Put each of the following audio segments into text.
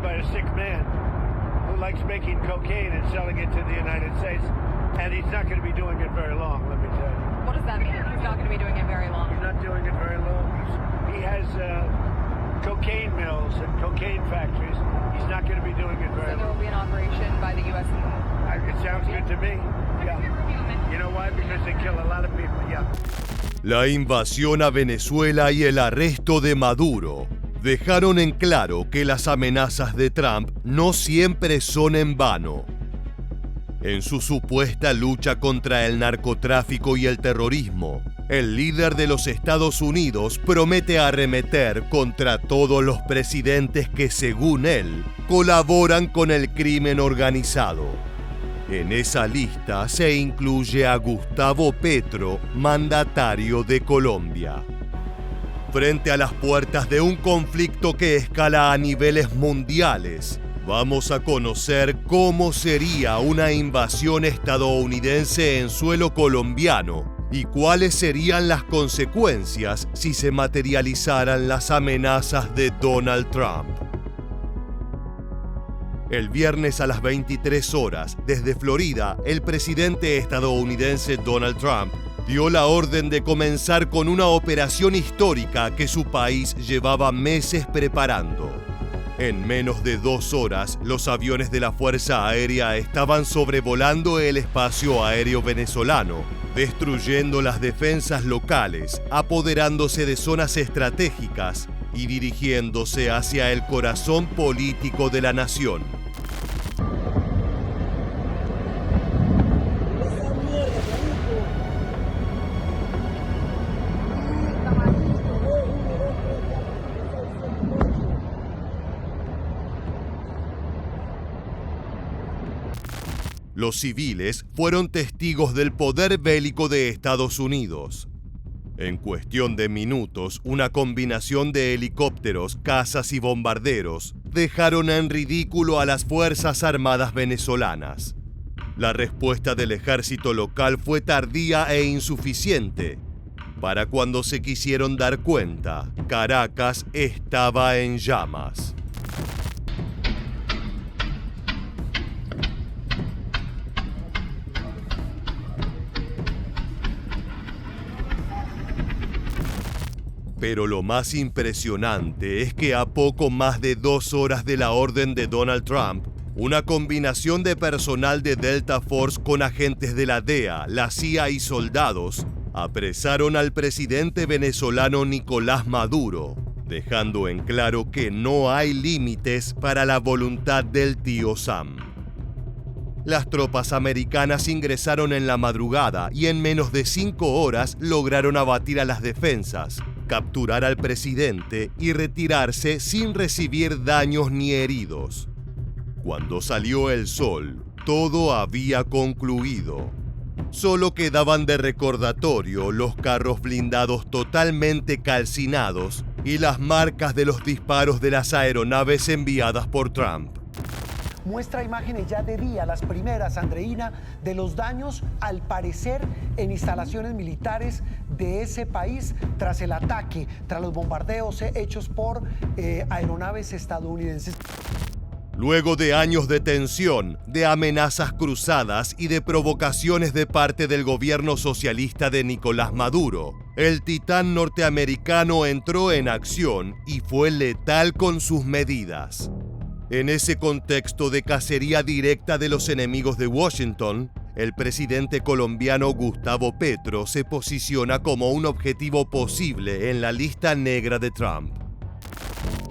by a sick man who likes making cocaine and selling it to the United States, and he's not going to be doing it very long, let me tell you. What does that mean? He's not going to be doing it very long. He's not doing it very long. He has cocaine mills and cocaine factories. He's not going to be doing it very long. So there will be an operation by the U.S. It sounds good to me. Yeah. You know why? Because they kill a lot of people. Yeah. La invasión a Venezuela y el arresto de Maduro dejaron en claro que las amenazas de Trump no siempre son en vano. En su supuesta lucha contra el narcotráfico y el terrorismo, el líder de los Estados Unidos promete arremeter contra todos los presidentes que, según él, colaboran con el crimen organizado. En esa lista se incluye a Gustavo Petro, mandatario de Colombia. Frente a las puertas de un conflicto que escala a niveles mundiales, vamos a conocer cómo sería una invasión estadounidense en suelo colombiano y cuáles serían las consecuencias si se materializaran las amenazas de Donald Trump. El viernes a las 23 horas, desde Florida, el presidente estadounidense Donald Trump dio la orden de comenzar con una operación histórica que su país llevaba meses preparando. En menos de 2 horas, los aviones de la Fuerza Aérea estaban sobrevolando el espacio aéreo venezolano, destruyendo las defensas locales, apoderándose de zonas estratégicas y dirigiéndose hacia el corazón político de la nación. Los civiles fueron testigos del poder bélico de Estados Unidos. En cuestión de minutos, una combinación de helicópteros, cazas y bombarderos dejaron en ridículo a las Fuerzas Armadas venezolanas. La respuesta del ejército local fue tardía e insuficiente. Para cuando se quisieron dar cuenta, Caracas estaba en llamas. Pero lo más impresionante es que a poco más de 2 horas de la orden de Donald Trump, una combinación de personal de Delta Force con agentes de la DEA, la CIA y soldados apresaron al presidente venezolano Nicolás Maduro, dejando en claro que no hay límites para la voluntad del tío Sam. Las tropas americanas ingresaron en la madrugada y en menos de 5 horas lograron abatir a las defensas, capturar al presidente y retirarse sin recibir daños ni heridos. Cuando salió el sol, todo había concluido. Solo quedaban de recordatorio los carros blindados totalmente calcinados y las marcas de los disparos de las aeronaves enviadas por Trump. Muestra imágenes ya de día, las primeras, Andreina, de los daños, al parecer, en instalaciones militares de ese país tras el ataque, tras los bombardeos hechos por aeronaves estadounidenses. Luego de años de tensión, de amenazas cruzadas y de provocaciones de parte del gobierno socialista de Nicolás Maduro, el titán norteamericano entró en acción y fue letal con sus medidas. En ese contexto de cacería directa de los enemigos de Washington, el presidente colombiano Gustavo Petro se posiciona como un objetivo posible en la lista negra de Trump.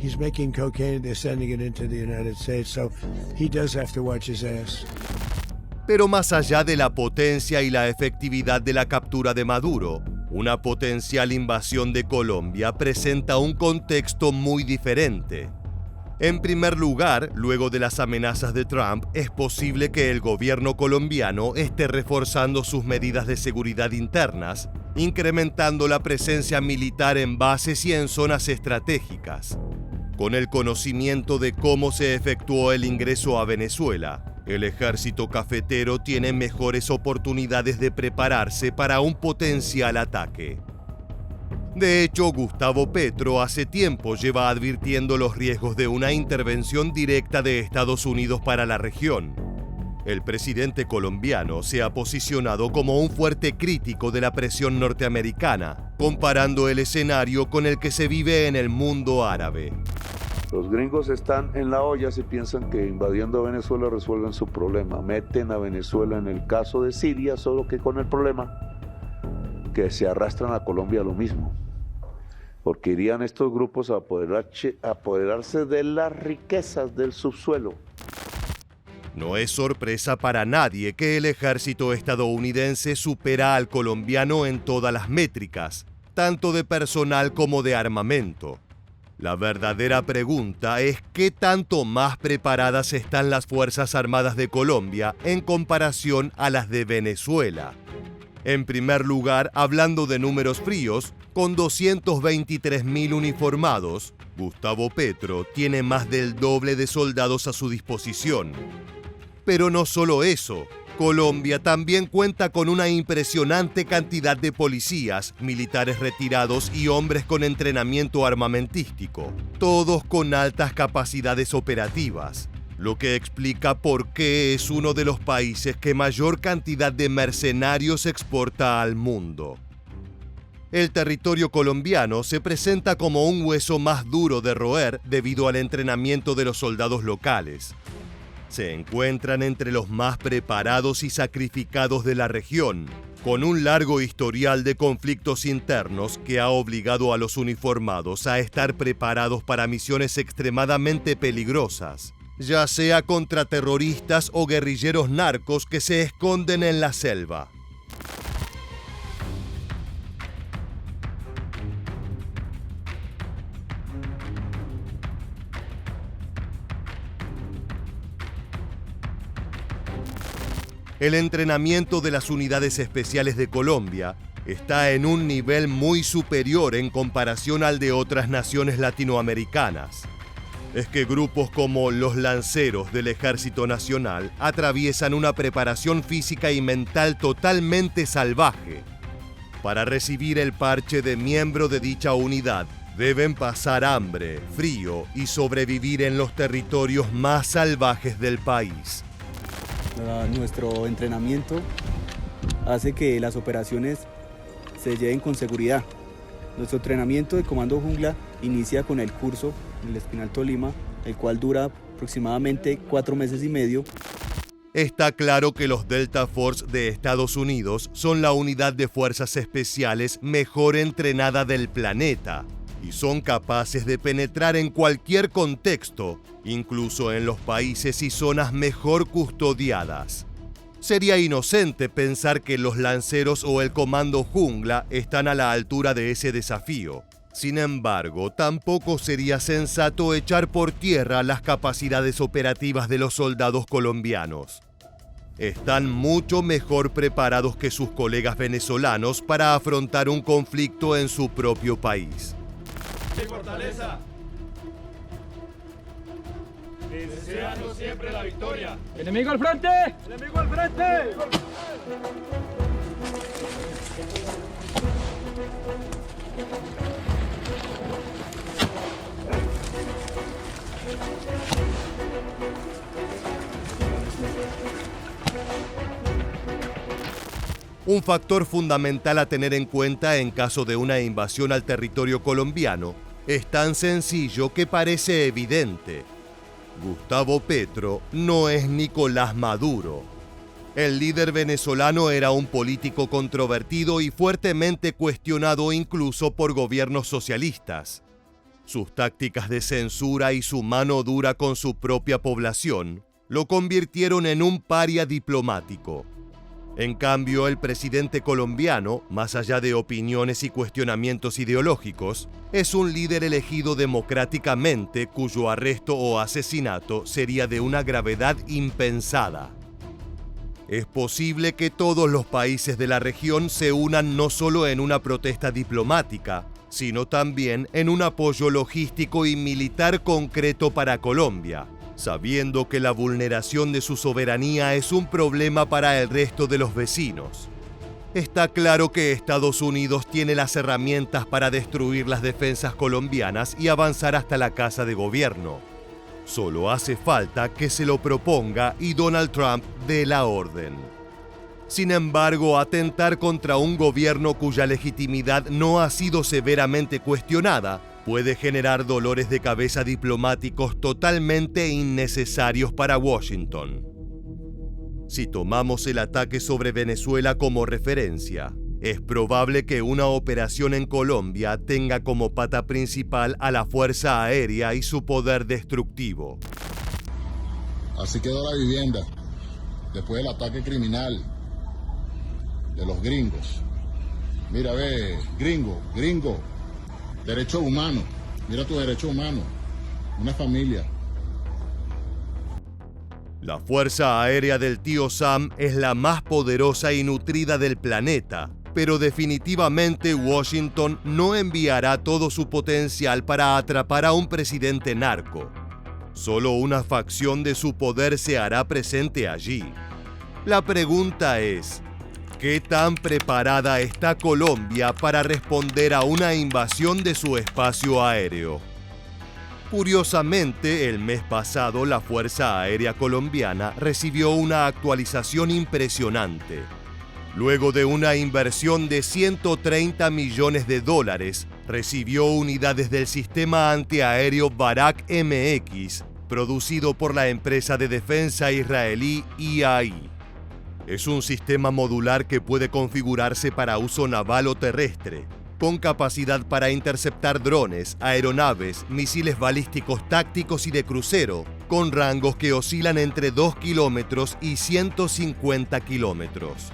He's making cocaine, they're sending it into the United States, so he does have to watch his ass. Pero más allá de la potencia y la efectividad de la captura de Maduro, una potencial invasión de Colombia presenta un contexto muy diferente. En primer lugar, luego de las amenazas de Trump, es posible que el gobierno colombiano esté reforzando sus medidas de seguridad internas, incrementando la presencia militar en bases y en zonas estratégicas. Con el conocimiento de cómo se efectuó el ingreso a Venezuela, el ejército cafetero tiene mejores oportunidades de prepararse para un potencial ataque. De hecho, Gustavo Petro hace tiempo lleva advirtiendo los riesgos de una intervención directa de Estados Unidos para la región. El presidente colombiano se ha posicionado como un fuerte crítico de la presión norteamericana, comparando el escenario con el que se vive en el mundo árabe. Los gringos están en la olla si piensan que invadiendo Venezuela resuelven su problema. Meten a Venezuela en el caso de Siria, solo que con el problema que se arrastran a Colombia lo mismo. Porque irían estos grupos a apoderarse de las riquezas del subsuelo. No es sorpresa para nadie que el ejército estadounidense supera al colombiano en todas las métricas, tanto de personal como de armamento. La verdadera pregunta es ¿qué tanto más preparadas están las Fuerzas Armadas de Colombia en comparación a las de Venezuela? En primer lugar, hablando de números fríos, con 223.000 uniformados, Gustavo Petro tiene más del doble de soldados a su disposición. Pero no solo eso, Colombia también cuenta con una impresionante cantidad de policías, militares retirados y hombres con entrenamiento armamentístico, todos con altas capacidades operativas, lo que explica por qué es uno de los países que mayor cantidad de mercenarios exporta al mundo. El territorio colombiano se presenta como un hueso más duro de roer debido al entrenamiento de los soldados locales. Se encuentran entre los más preparados y sacrificados de la región, con un largo historial de conflictos internos que ha obligado a los uniformados a estar preparados para misiones extremadamente peligrosas, ya sea contra terroristas o guerrilleros narcos que se esconden en la selva. El entrenamiento de las unidades especiales de Colombia está en un nivel muy superior en comparación al de otras naciones latinoamericanas. Es que grupos como los lanceros del Ejército Nacional atraviesan una preparación física y mental totalmente salvaje. Para recibir el parche de miembro de dicha unidad, deben pasar hambre, frío y sobrevivir en los territorios más salvajes del país. Nuestro entrenamiento hace que las operaciones se lleven con seguridad. Nuestro entrenamiento de Comando Jungla inicia con el curso en el Espinal Tolima, el cual dura aproximadamente 4 meses y medio. Está claro que los Delta Force de Estados Unidos son la unidad de fuerzas especiales mejor entrenada del planeta y son capaces de penetrar en cualquier contexto, incluso en los países y zonas mejor custodiadas. Sería inocente pensar que los lanceros o el Comando Jungla están a la altura de ese desafío. Sin embargo, tampoco sería sensato echar por tierra las capacidades operativas de los soldados colombianos. Están mucho mejor preparados que sus colegas venezolanos para afrontar un conflicto en su propio país. ¡Qué fortaleza! Deseando siempre la victoria. ¡Enemigo al frente! ¡Enemigo al frente! Un factor fundamental a tener en cuenta en caso de una invasión al territorio colombiano es tan sencillo que parece evidente. Gustavo Petro no es Nicolás Maduro. El líder venezolano era un político controvertido y fuertemente cuestionado incluso por gobiernos socialistas. Sus tácticas de censura y su mano dura con su propia población lo convirtieron en un paria diplomático. En cambio, el presidente colombiano, más allá de opiniones y cuestionamientos ideológicos, es un líder elegido democráticamente cuyo arresto o asesinato sería de una gravedad impensada. Es posible que todos los países de la región se unan no solo en una protesta diplomática, sino también en un apoyo logístico y militar concreto para Colombia, sabiendo que la vulneración de su soberanía es un problema para el resto de los vecinos. Está claro que Estados Unidos tiene las herramientas para destruir las defensas colombianas y avanzar hasta la Casa de Gobierno. Solo hace falta que se lo proponga y Donald Trump dé la orden. Sin embargo, atentar contra un gobierno cuya legitimidad no ha sido severamente cuestionada puede generar dolores de cabeza diplomáticos totalmente innecesarios para Washington. Si tomamos el ataque sobre Venezuela como referencia, es probable que una operación en Colombia tenga como pata principal a la Fuerza Aérea y su poder destructivo. Así quedó la vivienda, después del ataque criminal de los gringos. Mira, ve, gringo, derechos humanos, mira tu derecho humano, una familia. La Fuerza Aérea del tío Sam es la más poderosa y nutrida del planeta, pero definitivamente Washington no enviará todo su potencial para atrapar a un presidente narco. Solo una facción de su poder se hará presente allí. La pregunta es, ¿qué tan preparada está Colombia para responder a una invasión de su espacio aéreo? Curiosamente, el mes pasado la Fuerza Aérea Colombiana recibió una actualización impresionante. Luego de una inversión de $130 millones, recibió unidades del sistema antiaéreo Barak MX, producido por la empresa de defensa israelí IAI. Es un sistema modular que puede configurarse para uso naval o terrestre, con capacidad para interceptar drones, aeronaves, misiles balísticos tácticos y de crucero, con rangos que oscilan entre 2 kilómetros y 150 kilómetros.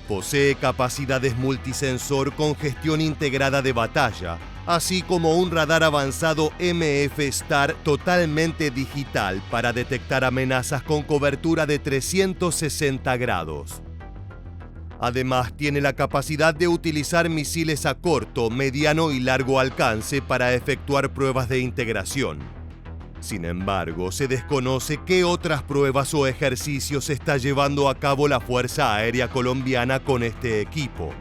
Posee capacidades multisensor con gestión integrada de batalla, así como un radar avanzado MF-STAR totalmente digital para detectar amenazas con cobertura de 360 grados. Además, tiene la capacidad de utilizar misiles a corto, mediano y largo alcance para efectuar pruebas de integración. Sin embargo, se desconoce qué otras pruebas o ejercicios está llevando a cabo la Fuerza Aérea Colombiana con este equipo.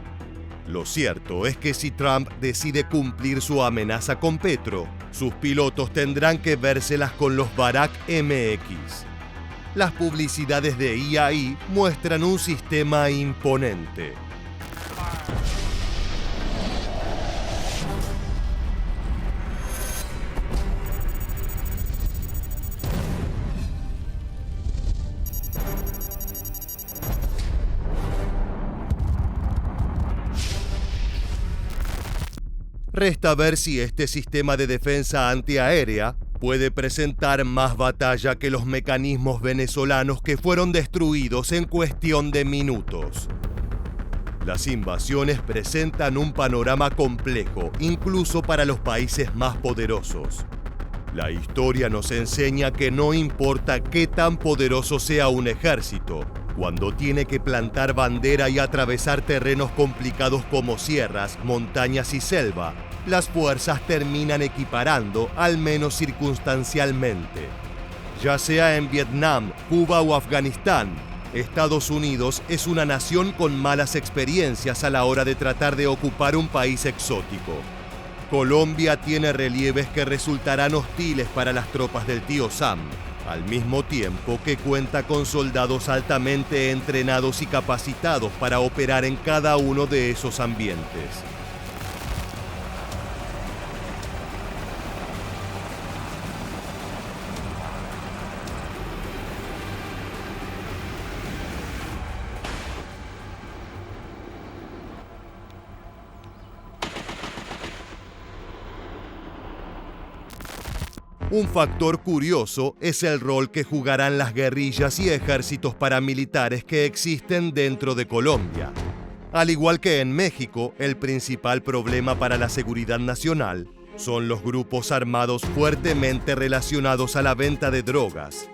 Lo cierto es que si Trump decide cumplir su amenaza con Petro, sus pilotos tendrán que vérselas con los Barak MX. Las publicidades de IAI muestran un sistema imponente. Resta ver si este sistema de defensa antiaérea puede presentar más batalla que los mecanismos venezolanos que fueron destruidos en cuestión de minutos. Las invasiones presentan un panorama complejo, incluso para los países más poderosos. La historia nos enseña que no importa qué tan poderoso sea un ejército, cuando tiene que plantar bandera y atravesar terrenos complicados como sierras, montañas y selva, las fuerzas terminan equiparando, al menos circunstancialmente. Ya sea en Vietnam, Cuba o Afganistán, Estados Unidos es una nación con malas experiencias a la hora de tratar de ocupar un país exótico. Colombia tiene relieves que resultarán hostiles para las tropas del tío Sam, al mismo tiempo que cuenta con soldados altamente entrenados y capacitados para operar en cada uno de esos ambientes. Un factor curioso es el rol que jugarán las guerrillas y ejércitos paramilitares que existen dentro de Colombia. Al igual que en México, el principal problema para la seguridad nacional son los grupos armados fuertemente relacionados a la venta de drogas.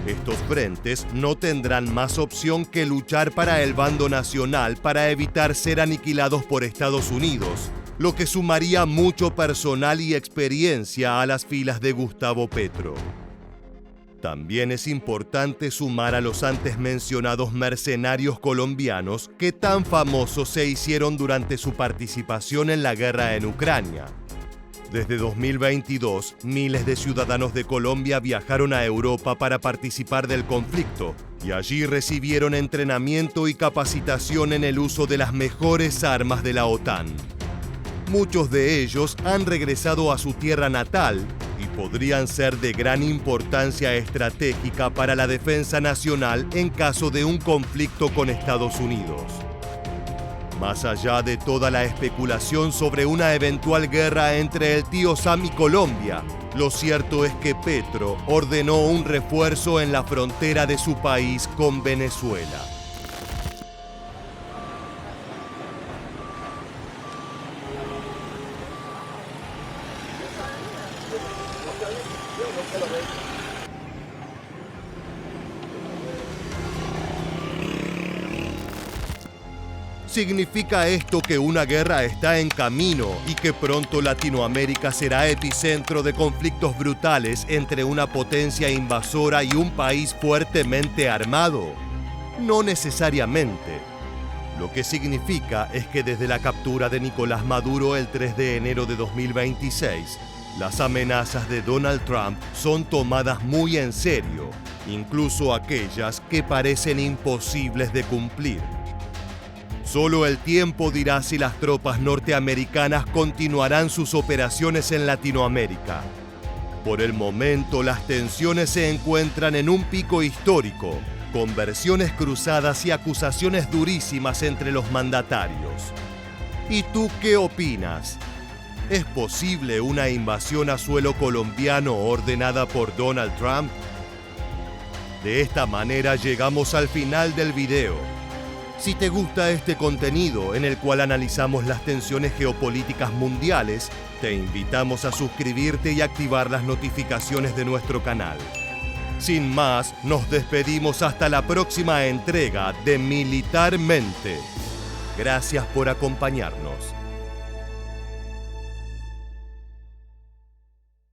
Estos frentes no tendrán más opción que luchar para el bando nacional para evitar ser aniquilados por Estados Unidos, lo que sumaría mucho personal y experiencia a las filas de Gustavo Petro. También es importante sumar a los antes mencionados mercenarios colombianos que tan famosos se hicieron durante su participación en la guerra en Ucrania. Desde 2022, miles de ciudadanos de Colombia viajaron a Europa para participar del conflicto y allí recibieron entrenamiento y capacitación en el uso de las mejores armas de la OTAN. Muchos de ellos han regresado a su tierra natal y podrían ser de gran importancia estratégica para la defensa nacional en caso de un conflicto con Estados Unidos. Más allá de toda la especulación sobre una eventual guerra entre el tío Sam y Colombia, lo cierto es que Petro ordenó un refuerzo en la frontera de su país con Venezuela. ¿Significa esto que una guerra está en camino y que pronto Latinoamérica será epicentro de conflictos brutales entre una potencia invasora y un país fuertemente armado? No necesariamente. Lo que significa es que desde la captura de Nicolás Maduro el 3 de enero de 2026, las amenazas de Donald Trump son tomadas muy en serio, incluso aquellas que parecen imposibles de cumplir. Solo el tiempo dirá si las tropas norteamericanas continuarán sus operaciones en Latinoamérica. Por el momento, las tensiones se encuentran en un pico histórico, con versiones cruzadas y acusaciones durísimas entre los mandatarios. ¿Y tú qué opinas? ¿Es posible una invasión a suelo colombiano ordenada por Donald Trump? De esta manera llegamos al final del video. Si te gusta este contenido en el cual analizamos las tensiones geopolíticas mundiales, te invitamos a suscribirte y activar las notificaciones de nuestro canal. Sin más, nos despedimos hasta la próxima entrega de Militarmente. Gracias por acompañarnos.